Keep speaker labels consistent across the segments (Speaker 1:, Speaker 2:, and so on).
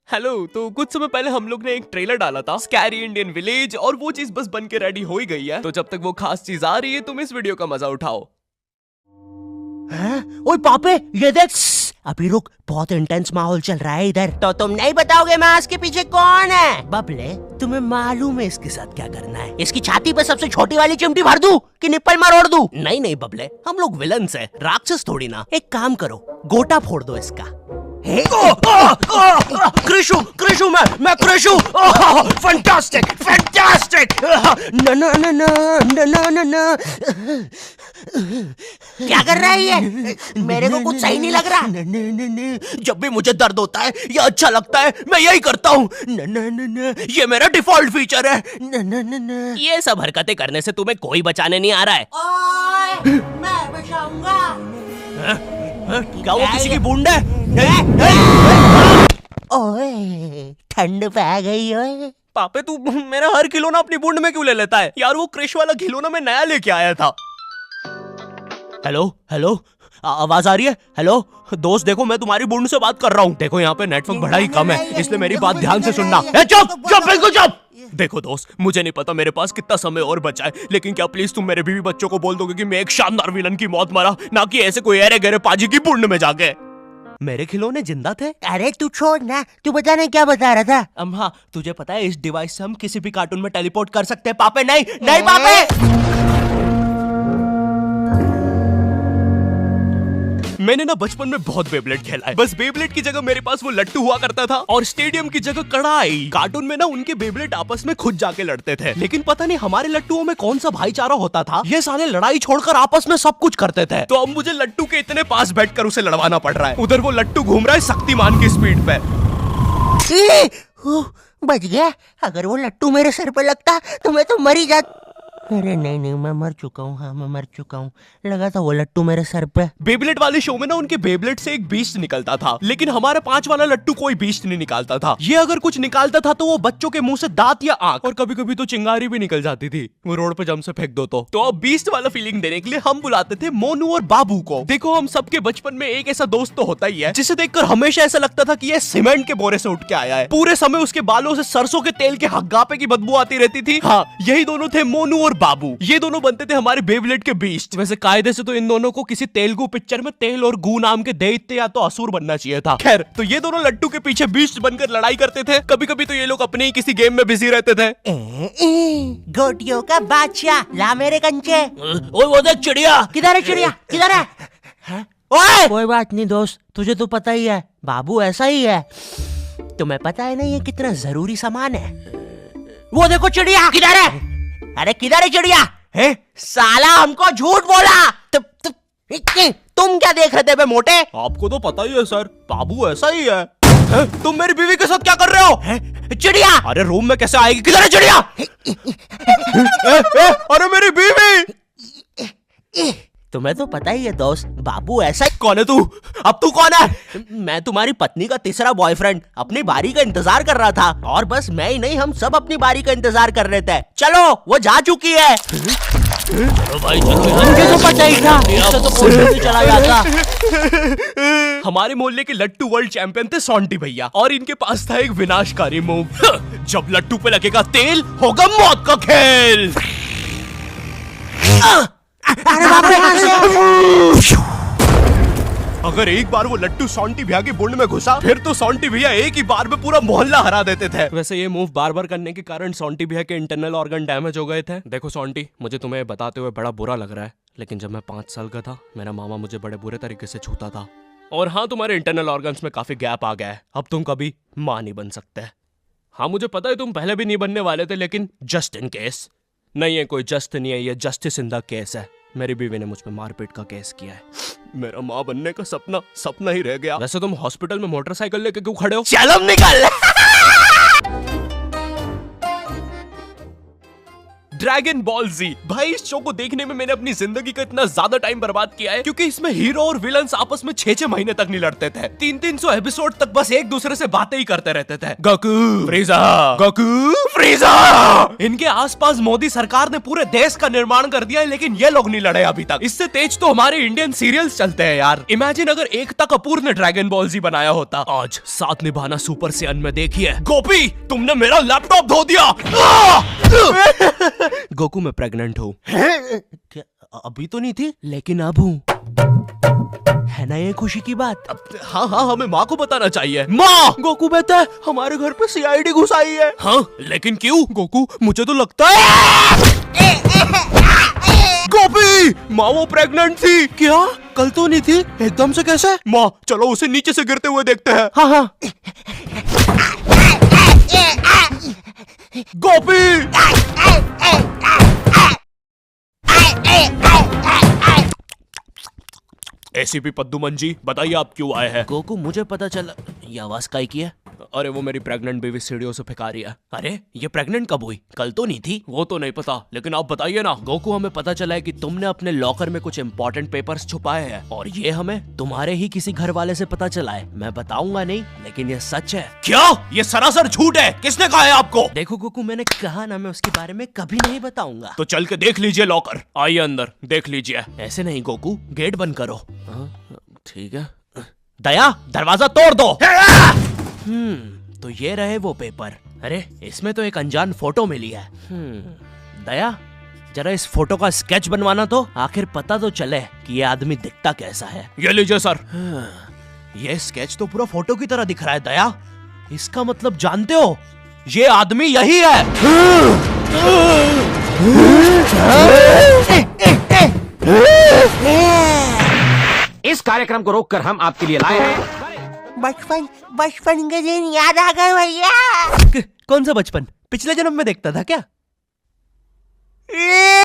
Speaker 1: Hello. तो कुछ समय पहले हम लोग ने एक ट्रेलर डाला था स्कैरी इंडियन विलेज, और वो चीज बस बन के रेडी हो ही गई है। तो जब तक वो खास चीज आ रही है तुम इस वीडियो का मजा उठाओ।
Speaker 2: ओए पापे, ये देख। अभी रुक, बहुत इंटेंस माहौल चल रहा है इधर। तो तुम नहीं बताओगे मास्क के पीछे कौन है? बबले, तुम्हें मालूम है इसके साथ क्या करना है? इसकी छाती पे सबसे छोटी वाली चिमटी भर दूं कि निप्पल मरोड़ दूं? नहीं नहीं बबले, हम लोग विलन्स हैं, राक्षस थोड़ी ना। एक काम करो, गोटा फोड़ दो इसका। कृषु, कृषु, मैं कृषु। Fantastic, fantastic. ना ना ना ना ना ना ना। क्या कर रहा है ये? मेरे को कुछ सही नहीं लग रहा। जब भी मुझे दर्द होता है या अच्छा लगता है मैं यही करता हूँ। ये मेरा डिफॉल्ट फीचर है। ये सब हरकतें करने से तुम्हें कोई बचाने नहीं आ रहा है। ओए, मैं बचाऊंगा। क्या वो किसी की बूंद है? ओए, ठंड पै गई ओए।
Speaker 1: पापे तू मेरा हर खिलौना अपनी बूंद में क्यों ले लेता है यार? वो क्रिश वाला खिलौना मैं नया लेके आया था।
Speaker 2: हेलो हेलो, आवाज आ रही है? हेलो दोस्त, देखो मैं तुम्हारी बूंद से बात कर रहा हूँ। देखो यहाँ पे नेटवर्क बड़ा ही कम है, इसलिए मेरी बात ध्यान से सुनना। चुप चुप, बिल्कुल चुप।
Speaker 1: देखो दोस्त, मुझे नहीं पता मेरे पास कितना समय और बचा है, लेकिन क्या प्लीज तुम मेरे बीवी बच्चों को बोल दोगे कि मैं एक शानदार विलन की मौत मरा, ना कि ऐसे कोई अरे गहरे पाजी की बूंद में जाके।
Speaker 2: मेरे खिलौने जिंदा थे? अरे तू छोड़ ना, तू बता नहीं क्या बता रहा था? हाँ, तुझे पता है इस डिवाइस से हम किसी भी कार्टून में टेलीपोर्ट कर सकते हैं। पापे नहीं नहीं पापे।
Speaker 1: मैंने ना बचपन में बहुत बेब्लेड खेला है। बस बेब्लेड की जगह मेरे पास वो लट्टू हुआ करता था, और स्टेडियम की जगह कड़ाई। कार्टून में ना उनके बेब्लेड आपस में खुद जाके लड़ते थे, लेकिन पता नहीं हमारे लट्टुओं में कौन सा भाईचारा होता था, ये साले लड़ाई छोड़कर आपस में सब कुछ करते थे। तो अब मुझे लट्टू के इतने पास बैठकर उसे लड़वाना पड़ रहा है। उधर वो लट्टू घूम रहा है शक्तिमान की स्पीड पे।
Speaker 2: बच गया। अगर वो लट्टू मेरे सर पे लगता तो मैं तो मर ही जाता। अरे नहीं नहीं, मैं मर चुका हूँ। हाँ, मैं मर चुका हूँ। लगा था वो लट्टू मेरे सर पे।
Speaker 1: बेब्लेड वाले शो में ना उनके बेब्लेड से एक बीस्ट निकलता था, लेकिन हमारा 5 वाला लट्टू कोई बीस्ट नहीं निकालता था। ये अगर कुछ निकालता था तो वो बच्चों के मुंह से दांत या आंख, और कभी कभी तो चिंगारी भी निकल जाती थी, वो रोड पे जम से फेंक दो तो अब बीस्ट वाला फीलिंग देने के लिए हम बुलाते थे मोनू और बाबू को। देखो, हम सबके बचपन में एक ऐसा दोस्त तो होता ही है जिसे देखकर हमेशा ऐसा लगता था कि ये सीमेंट के बोरे से उठ के आया है। पूरे समय उसके बालों से सरसों के तेल के हग्गापे की बदबू आती रहती थी। हाँ, यही दोनों थे मोनू और बाबू। ये दोनों बनते थे हमारे बेब्लेड के बीस्ट। वैसे कायदे से तो इन दोनों को किसी तेलुगु पिक्चर में तेल और गू नाम के दैत्य या तो असुर बनना चाहिए था। खैर, तो ये दोनों लट्टू के पीछे बीस्ट बनकर लड़ाई करते थे। कभी कभी तो ये लोग अपने ही किसी गेम में बिजी रहते थे।
Speaker 2: गोटियों का बादशाह, ला मेरे कंचे। ओए वो देख चिड़िया। किधर है चिड़िया? किधर है? ओए, कोई बात नहीं दोस्त, तुझे तो पता ही है बाबू ऐसा ही है। तुम्हें पता है ना ये कितना जरूरी सामान है। वो देखो चिड़िया। किधर है? अरे किधर है चिड़िया? है? साला हमको झूठ बोला। तुम क्या देख रहे थे बे मोटे?
Speaker 1: आपको तो पता ही है सर, बाबू ऐसा ही है। तुम मेरी बीवी के साथ क्या कर रहे हो?
Speaker 2: चिड़िया।
Speaker 1: अरे रूम में कैसे आएगी? किधर है चिड़िया? अरे मेरी बीवी।
Speaker 2: तुम्हें तो पता ही है दोस्त, बाबू ऐसा ही।
Speaker 1: कौन है तू? अब तू कौन है?
Speaker 2: मैं तुम्हारी पत्नी का तीसरा बॉयफ्रेंड, अपनी बारी का इंतजार कर रहा था। और बस मैं ही नहीं, हम सब अपनी बारी का इंतजार कर रहे थे। चलो, वो जा चुकी है। चलो भाई चलो, मुझे तो पता ही था, इससे तो कोई नहीं चला जाता।
Speaker 1: हमारे मोहल्ले के लट्टू वर्ल्ड चैंपियन थे सोंटी भैया, और इनके पास था एक विनाशकारी मूव। जब लट्टू पे लगेगा तेल, होगा मौत का खेल।
Speaker 2: अरे बाप रे!
Speaker 1: अगर एक बार वो लट्टू सोंटी भैया की बुंड में घुसा, फिर तो सोंटी भैया एक ही बार में पूरा मोहल्ला हरा देते थे। वैसे ये मूव बार बार करने के कारण सोंटी भैया के इंटरनल ऑर्गन डैमेज हो गए थे। देखो सोंटी, मुझे तुम्हें बताते हुए बड़ा बुरा लग रहा है, लेकिन जब मैं 5 साल का था, मेरा मामा मुझे बड़े बुरे तरीके से छूता था। और हाँ, तुम्हारे इंटरनल ऑर्गन्स में काफी गैप आ गया है, अब तुम कभी मां नहीं बन सकते। हाँ, मुझे पता है तुम पहले भी नहीं बनने वाले थे, लेकिन जस्ट इन केस। नहीं है, कोई जस्ट नहीं है, ये जस्टिस इन द केस है। मेरी बीवी ने मुझ पे मारपीट का केस किया है। मेरा माँ बनने का सपना ही रह गया। वैसे तुम हॉस्पिटल में मोटरसाइकिल लेके क्यों खड़े हो?
Speaker 2: चलम निकल।
Speaker 1: ड्रैगन बॉल जी। भाई इस शो को देखने में मैंने अपनी जिंदगी का इतना ज्यादा टाइम बर्बाद किया है, क्योंकि इसमें हीरो और विलन्स आपस में 6-6 महीने तक नहीं लड़ते थे। 300 एपिसोड तक बस एक दूसरे से बातें ही करते रहते थे। Goku फ्रीजा, Goku फ्रीजा। इनके आसपास मोदी सरकार ने पूरे देश का निर्माण कर दिया है, लेकिन ये लोग नहीं लड़े अभी तक। इससे तेज तो हमारे इंडियन सीरियल्स चलते हैं यार। इमेजिन अगर एकता कपूर ने ड्रैगन बॉल जी बनाया होता। आज साथ निभाना सुपर सेयन में देखिए। गोपी तुमने मेरा लैपटॉप धो दिया। गोकू मैं प्रेग्नेंट हूँ।
Speaker 2: क्या अभी तो नहीं थी, लेकिन अब हूँ। है ना ये खुशी की बात?
Speaker 1: हाँ हाँ, हमें माँ को बताना चाहिए। माँ, गोकू बेटा हमारे घर पे सीआईडी घुस आई है। हाँ लेकिन क्यों? गोकू मुझे तो लगता है गोपी माँ वो प्रेग्नेंट थी। क्या? कल तो नहीं थी, एकदम से कैसे? माँ चलो उसे नीचे से गिरते हुए देखते हैं। हाँ हाँ। गोपी एसीपी पद्दुमन जी बताइए आप क्यों आए हैं?
Speaker 2: गोकू मुझे पता चला। ये आवाज काई की है?
Speaker 1: अरे वो मेरी प्रेग्नेंट बेबी सीढ़ियों से फेंका रही है। अरे ये प्रेग्नेंट कब हुई? कल तो नहीं थी। वो तो नहीं पता, लेकिन आप बताइए ना।
Speaker 2: गोकू हमें पता चला है कि तुमने अपने लॉकर में कुछ इम्पोर्टेंट पेपर्स छुपाए हैं, और ये हमें तुम्हारे ही किसी घर वाले से पता चला है। मैं बताऊंगा नहीं, लेकिन ये सच है।
Speaker 1: क्या? ये सरासर झूठ है। किसने कहा है आपको?
Speaker 2: देखो गोकू मैंने कहा ना, मैं उसके बारे में कभी नहीं बताऊंगा।
Speaker 1: तो चल के देख लीजिए लॉकर। आइए अंदर देख लीजिए।
Speaker 2: ऐसे नहीं गोकू, गेट बंद करो। ठीक है।
Speaker 1: दया दरवाजा तोड़ दो।
Speaker 2: तो ये रहे वो पेपर। अरे इसमें तो एक अनजान फोटो मिली है। दया जरा इस फोटो का स्केच बनवाना तो, आखिर पता तो चले कि ये आदमी दिखता कैसा है।
Speaker 1: ये लीजिए सर।
Speaker 2: ये स्केच तो पूरा फोटो की तरह दिख रहा है दया। इसका मतलब जानते हो, ये आदमी यही है।
Speaker 3: इस कार्यक्रम को रोककर हम आपके लिए लाए हैं
Speaker 2: बचपन के दिन याद आ गए भैया। कौन सा बचपन? पिछले जन्म में देखता था क्या?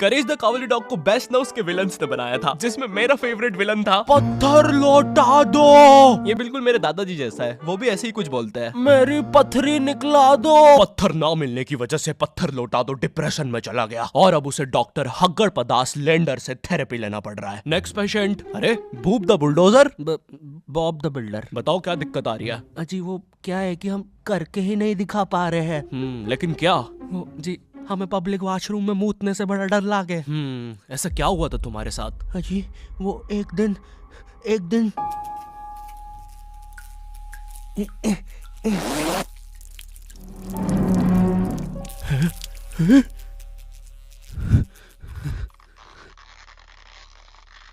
Speaker 1: करेज द कावली डॉग को बेस्ट ना उसके विलन्स ने बनाया था, जिसमें मेरा फेवरेट विलन था पत्थर लौटा दो। ये बिल्कुल मेरे दादाजी जैसा है, वो भी ऐसे ही कुछ बोलते हैं।
Speaker 2: मेरी पथरी निकला दो।
Speaker 1: पत्थर ना मिलने की वजह से पत्थर लौटा दो डिप्रेशन में चला गया, और अब उसे डॉक्टर हग्गड़ पदास लेंडर से थेरेपी लेना पड़ रहा है। Next patient. अरे भूप the bulldozer.
Speaker 2: Bob the builder.
Speaker 1: बताओ क्या दिक्कत आ रही है?
Speaker 2: अजी वो क्या है कि हम करके ही नहीं दिखा पा रहे हैं।
Speaker 1: लेकिन क्या?
Speaker 2: जी हमें पब्लिक वॉशरूम में मूतने से बड़ा डर लागे।
Speaker 1: ऐसा क्या हुआ था तुम्हारे साथ?
Speaker 2: अजी वो एक दिन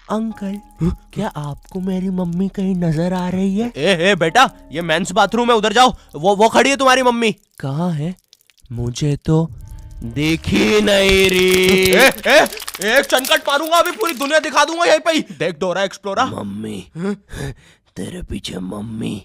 Speaker 2: अंकल क्या आपको मेरी मम्मी कहीं नजर आ रही है?
Speaker 1: ए बेटा ये मेंस बाथरूम है, उधर जाओ। वो खड़ी है तुम्हारी मम्मी।
Speaker 2: कहाँ है? मुझे तो देखी नहीं रही।
Speaker 1: एक चनकट मारूंगा, अभी पूरी दुनिया दिखा दूंगा यहीं पे ही। देख डोरा एक्सप्लोरा।
Speaker 2: मम्मी तेरे पीछे मम्मी।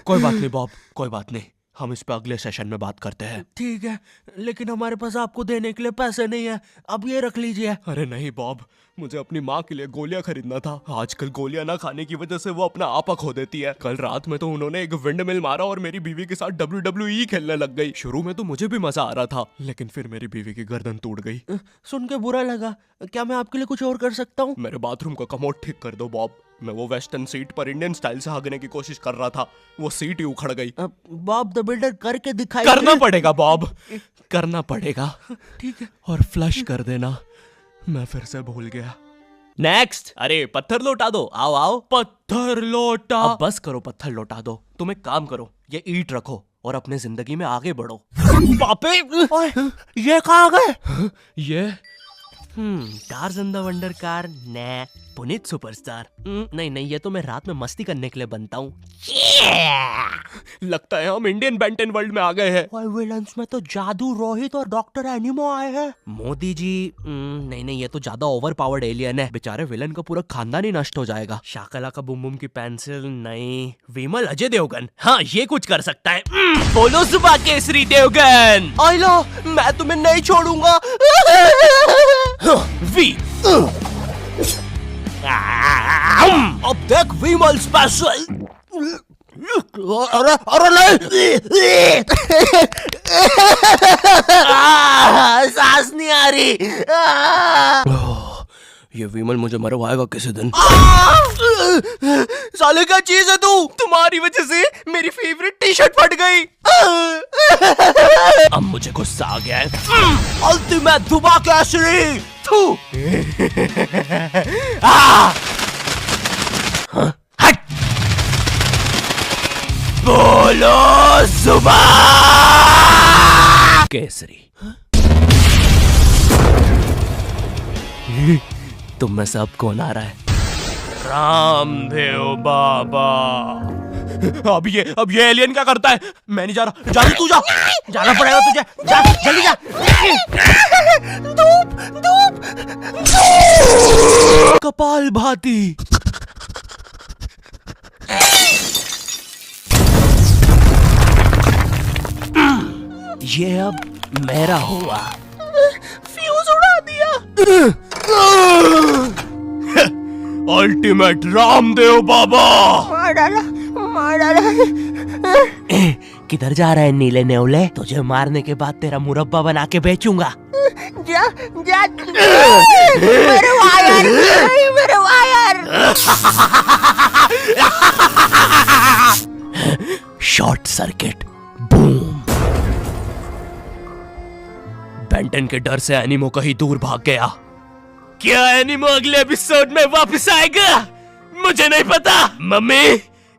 Speaker 1: कोई बात नहीं बॉब, कोई बात नहीं, हम इस पे अगले सेशन में बात करते हैं।
Speaker 2: ठीक है, लेकिन हमारे पास आपको देने के लिए पैसे नहीं है, अब ये रख लीजिए।
Speaker 1: अरे नहीं बॉब, मुझे अपनी माँ के लिए गोलियां खरीदना था। आजकल गोलियां ना खाने की वजह से वो अपना आपा खो देती है। कल रात में तो उन्होंने एक विंड मिल मारा और मेरी बीवी के साथ WWE खेलने लग गई। शुरू में तो मुझे भी मजा आ रहा था, लेकिन फिर मेरी बीवी की गर्दन टूट गई।
Speaker 2: सुन के बुरा लगा। क्या मैं आपके लिए कुछ और कर सकता हूँ?
Speaker 1: मेरे बाथरूम का कमोड ठीक कर दो बॉब। मैं वो वेस्टर्न सीट पर इंडियन स्टाइल से भागने की कोशिश कर रहा था, वो सीट ही उखड़ गई।
Speaker 2: बॉब द बिल्डर करके दिखाई।
Speaker 1: करना पड़ेगा बॉब, करना पड़ेगा।
Speaker 2: ठीक है।
Speaker 1: और फ्लश कर देना, मैं फिर से भूल गया। नेक्स्ट। अरे पत्थर लौटा दो। आओ आओ। पत्थर लौटा। अब बस करो, पत्थर लौटा दो। तुम एक काम करो, ये ईंट रखो और अपने जिंदगी में आगे बढ़ो। पापे
Speaker 2: ये कहाँ गए?
Speaker 1: ये
Speaker 2: टार्ज़न द वंडर कार ने पुनीत सुपरस्टार। नहीं ये तो मैं रात में मस्ती करने के लिए बनता हूँ।
Speaker 1: लगता है हम इंडियन बेंटन वर्ल्ड में आ गए हैं।
Speaker 2: और विलन्स में तो जादू रोहित और डॉक्टर एनिमो आए हैं। मोदी जी नहीं ये तो ज्यादा ओवर पावर्ड एलियन है। बेचारे विलन का पूरा खानदान ही नष्ट हो जाएगा। शाकला का बुम बुम की पेंसिल नहीं। विमल अजय देवगन, हाँ ये कुछ कर सकता है।
Speaker 1: बोलो सुबह केसरी देवगन।
Speaker 2: आइलो मैं तुम्हें नहीं छोड़ूंगा।
Speaker 1: वी अब देख वी
Speaker 2: विमल स्पेशल। अरे अरे नहीं, सांस नहीं आ रही।
Speaker 1: ये विमल मुझे मरवाएगा किसी दिन। साले क्या चीज है तू? तुम्हारी वजह से मेरी फेवरेट टी शर्ट फट गई। अब मुझे गुस्सा आ गया है।
Speaker 2: अल्टीमेट धुबा केसरी। थू।
Speaker 1: हट। बोलो जुबान केसरी। तुम में से अब कौन आ रहा है? रामदेव बाबा। अब ये एलियन क्या करता है? मैं नहीं जा रहा। जा तू जा।
Speaker 2: जाना पड़ेगा तुझे। जा जल्दी जा। धूप धूप
Speaker 1: कपाल भाती। ये अब मेरा हुआ।
Speaker 2: फ्यूज उड़ा दिया।
Speaker 1: अल्टीमेट रामदेव बाबा।
Speaker 2: मार डाला, मार डाला। किधर जा रहा है नीले नेवले? तुझे मारने के बाद तेरा मुरब्बा बना के बेचूंगा। जा जा। मेरे वायर, मेरे wire.
Speaker 1: Short circuit. Boom. Benton के डर से एनिमो कहीं दूर भाग गया। क्या एनिमो अगले एपिसोड में वापस आएगा? मुझे नहीं पता। मम्मी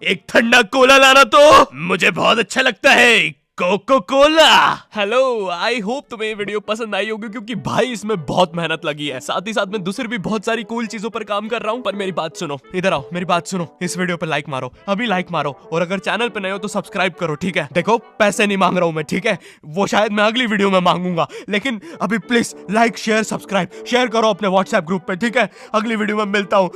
Speaker 1: एक ठंडा कोला लाना तो। मुझे बहुत अच्छा लगता है coca cola. Hello, I hope तुम्हें ये वीडियो पसंद आई होगी, क्योंकि भाई इसमें बहुत मेहनत लगी है। साथ ही साथ में दूसरी भी बहुत सारी कूल चीजों पर काम कर रहा हूँ। पर मेरी बात सुनो, इधर आओ, मेरी बात सुनो। इस वीडियो पर लाइक मारो, अभी लाइक मारो। और अगर चैनल पे नए हो तो सब्सक्राइब करो, ठीक है? देखो पैसे नहीं मांग रहा हूँ मैं, ठीक है? वो शायद मैं अगली वीडियो में मांगूंगा, लेकिन अभी please like share subscribe share करो अपने व्हाट्सएप ग्रुप पे, ठीक है? अगली वीडियो में मिलता हूँ।